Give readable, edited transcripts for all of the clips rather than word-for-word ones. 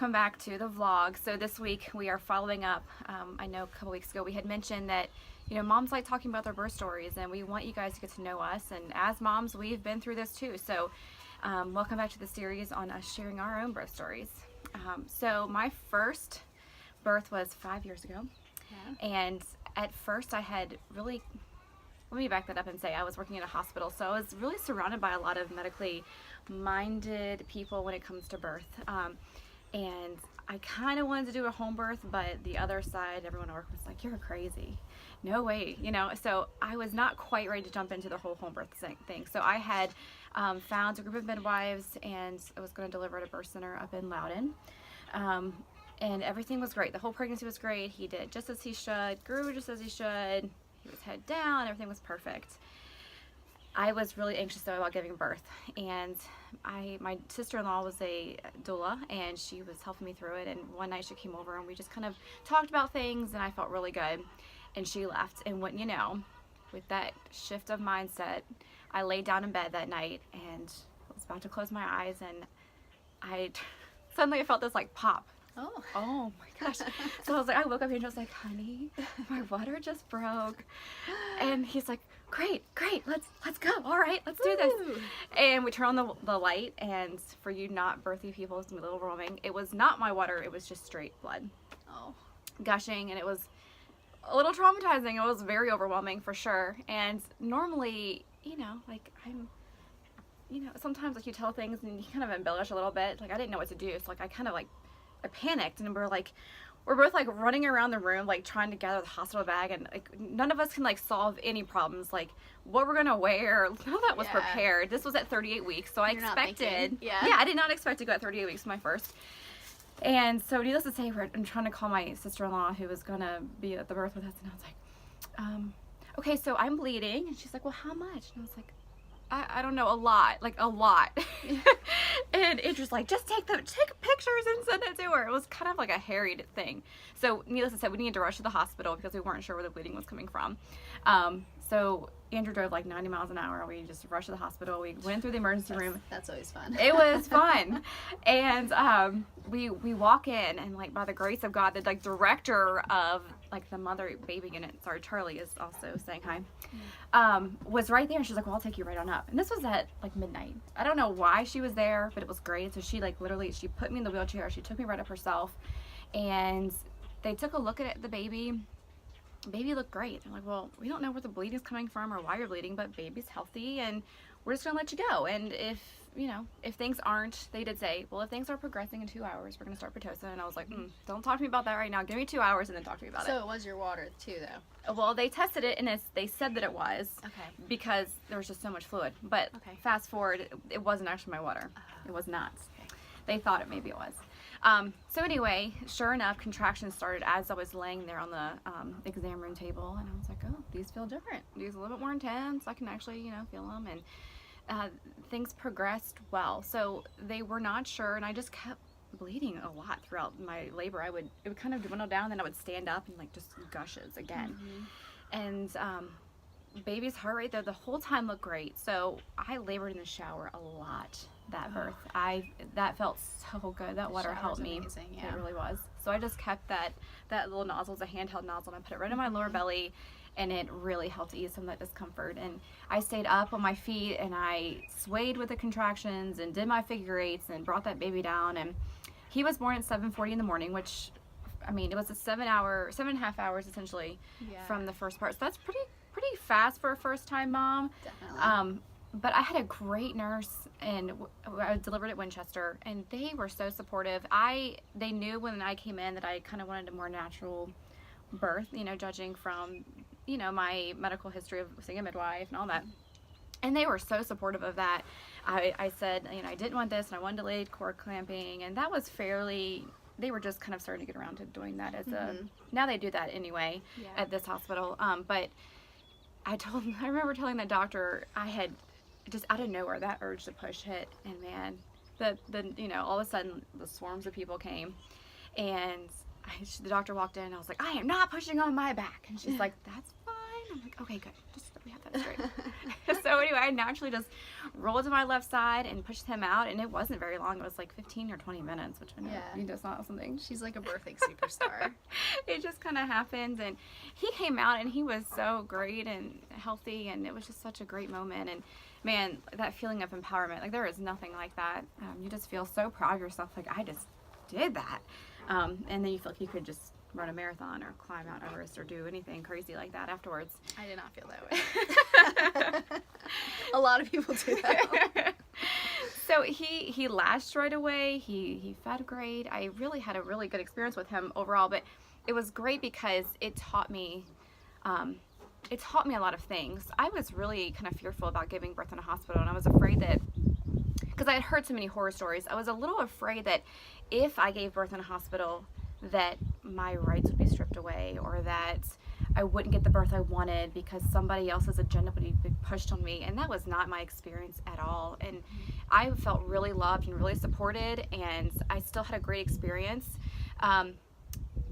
welcome back to the vlog. So this week we are following up. I know a couple weeks ago we had mentioned that, you know, moms like talking about their birth stories, and we want you guys to get to know us, and as moms we've been through this too. So welcome back to the series on us sharing our own birth stories. So my first birth was 5 years ago. Yeah. And at first I had really, let me back that up and say I was working in a hospital, so I was really surrounded by a lot of medically minded people when it comes to birth. And I kind of wanted to do a home birth, but the other side, everyone at work was like, you're crazy. No way, you know. So I was not quite ready to jump into the whole home birth thing. So I had found a group of midwives, and I was going to deliver at a birth center up in Loudon. And everything was great. The whole pregnancy was great. He did just as he should, grew just as he should. He was head down, everything was perfect. I was really anxious though about giving birth, and my sister-in-law was a doula, and she was helping me through it. And one night she came over and we just kind of talked about things, and I felt really good. And she left, and wouldn't you know, with that shift of mindset, I laid down in bed that night and I was about to close my eyes, and suddenly I felt this like pop. Oh my gosh. So I was like, I woke up and I was like, honey, my water just broke. And he's like, great, let's go. All right, let's do this. And we turn on the light, and for you not birthy people, it's a little overwhelming. It was not my water, it was just straight blood. Gushing, and it was a little traumatizing. It was very overwhelming for sure. And normally, you know, like sometimes like you tell things and you kind of embellish a little bit. Like I didn't know what to do. So like I panicked, and we're both like running around the room like trying to gather the hospital bag, and like none of us can like solve any problems, like what we're gonna wear. None of that was prepared. This was at 38 weeks, so I expected I did not expect to go at 38 weeks for my first. And so needless to say, I'm trying to call my sister-in-law who was gonna be at the birth with us, and I was like, okay, so I'm bleeding. And she's like, well, how much? And I was like, I don't know, a lot. And Andrew's like, just take pictures and send it to her. It was kind of like a harried thing. So needless to say, we needed to rush to the hospital because we weren't sure where the bleeding was coming from. So Andrew drove like 90 miles an hour. We just rushed to the hospital. We went through the emergency room. That's always fun. It was fun. And we walk in, and like by the grace of God, the like director of like the mother baby unit, sorry, Charlie is also saying hi, was right there, and she's like, well, I'll take you right on up. And this was at like midnight. I don't know why she was there, but it was great. So she like literally, she put me in the wheelchair. She took me right up herself, and they took a look at the baby. Baby looked great. They're like, well, we don't know where the bleeding is coming from or why you're bleeding, but baby's healthy, and we're just gonna let you go. And if things aren't, they did say, well, if things are progressing in 2 hours, we're gonna start Pitocin. And I was like, don't talk to me about that right now. Give me 2 hours and then talk to me about it. So it was your water too, though? Well, they tested it, and they said that it was. Okay. Because there was just so much fluid. But fast forward, it wasn't actually my water. It was not. Okay. They thought it maybe it was. So anyway, sure enough, contractions started as I was laying there on the exam room table, and I was like, oh, these feel different. These are a little bit more intense. I can actually, feel them, and things progressed well. So they were not sure, and I just kept bleeding a lot throughout my labor. It would kind of dwindle down, then I would stand up and like just gushes again. And baby's heart rate though the whole time looked great. So I labored in the shower a lot that birth. That felt so good. That water helped me. Amazing, yeah. It really was. So I just kept that little nozzle, a handheld nozzle, and I put it right in my lower belly, and it really helped ease some of that discomfort. And I stayed up on my feet, and I swayed with the contractions and did my figure eights and brought that baby down. And he was born at 7:40 in the morning, which, I mean, it was a 7.5 hours essentially from the first part. So that's pretty fast for a first-time mom. Definitely. But I had a great nurse, and I delivered at Winchester, and they were so supportive. They knew when I came in that I kind of wanted a more natural birth, judging from, my medical history of seeing a midwife and all that. And they were so supportive of that. I said, I didn't want this, and I wanted delayed cord clamping, and that was they were just kind of starting to get around to doing that as now they do that anyway at this hospital. But I remember telling the doctor, I had just out of nowhere that urge to push hit, and man, all of a sudden the swarms of people came, and the doctor walked in, and I was like, I am not pushing on my back, and she's like, that's fine. I'm like, okay, good, just so we have that straight. So anyway, I naturally just rolled to my left side and pushed him out, and it wasn't very long. It was like 15 or 20 minutes, which I know that's not something. She's like a birthing superstar. It just kind of happened, and he came out, and he was so great and healthy, and it was just such a great moment. And man, that feeling of empowerment, like there is nothing like that. You just feel so proud of yourself, like I just did that. And then you feel like you could just run a marathon or climb Mount Everest or do anything crazy like that afterwards. I did not feel that way. A lot of people do that. So he lashed right away. He fed great. I really had a really good experience with him overall, but it was great because it taught me a lot of things. I was really kind of fearful about giving birth in a hospital, and I was afraid that, because I had heard so many horror stories, I was a little afraid that if I gave birth in a hospital, that my rights would be stripped away, or that I wouldn't get the birth I wanted because somebody else's agenda would be pushed on me. And that was not my experience at all. And I felt really loved and really supported, and I still had a great experience.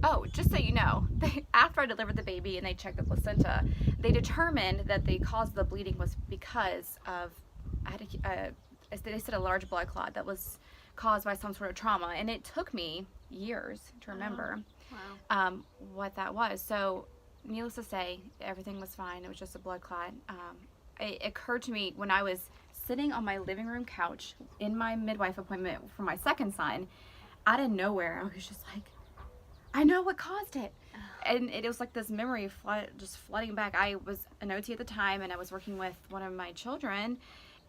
Oh, just so you know, after I delivered the baby and they checked the placenta, they determined that the cause of the bleeding was because of, they said a large blood clot that was caused by some sort of trauma. And it took me years to remember what that was. So needless to say, everything was fine. It was just a blood clot. It occurred to me when I was sitting on my living room couch in my midwife appointment for my second son, out of nowhere, I was just like, I know what caused it. And it was like this memory just flooding back. I was an OT at the time, and I was working with one of my children,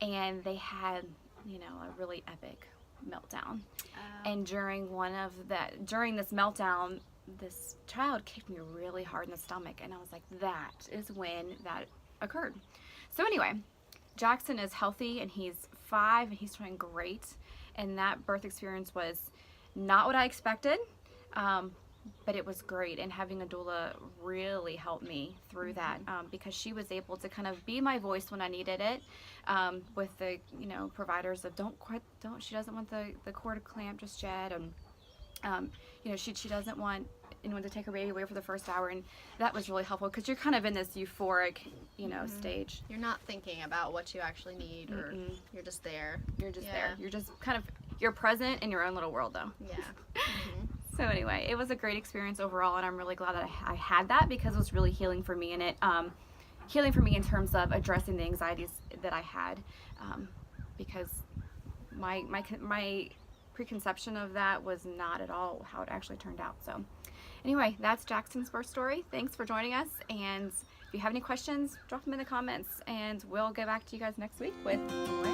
and they had, a really epic meltdown. And during this meltdown, this child kicked me really hard in the stomach, and I was like, that is when that occurred. So anyway, Jaxton is healthy, and he's 5, and he's doing great. And that birth experience was not what I expected. But it was great, and having a doula really helped me through that, because she was able to kind of be my voice when I needed it, with the providers of she doesn't want the cord clamp just yet, and she doesn't want anyone to take her baby away for the first hour, and that was really helpful because you're kind of in this euphoric stage. You're not thinking about what you actually need, or you're just there. You're just there. You're just you're present in your own little world though. Yeah. So anyway, it was a great experience overall, and I'm really glad that I had that, because it was really healing for me, and it healing for me in terms of addressing the anxieties that I had, because my preconception of that was not at all how it actually turned out. So anyway, that's Jaxton's birth story. Thanks for joining us, and if you have any questions, drop them in the comments, and we'll get back to you guys next week with more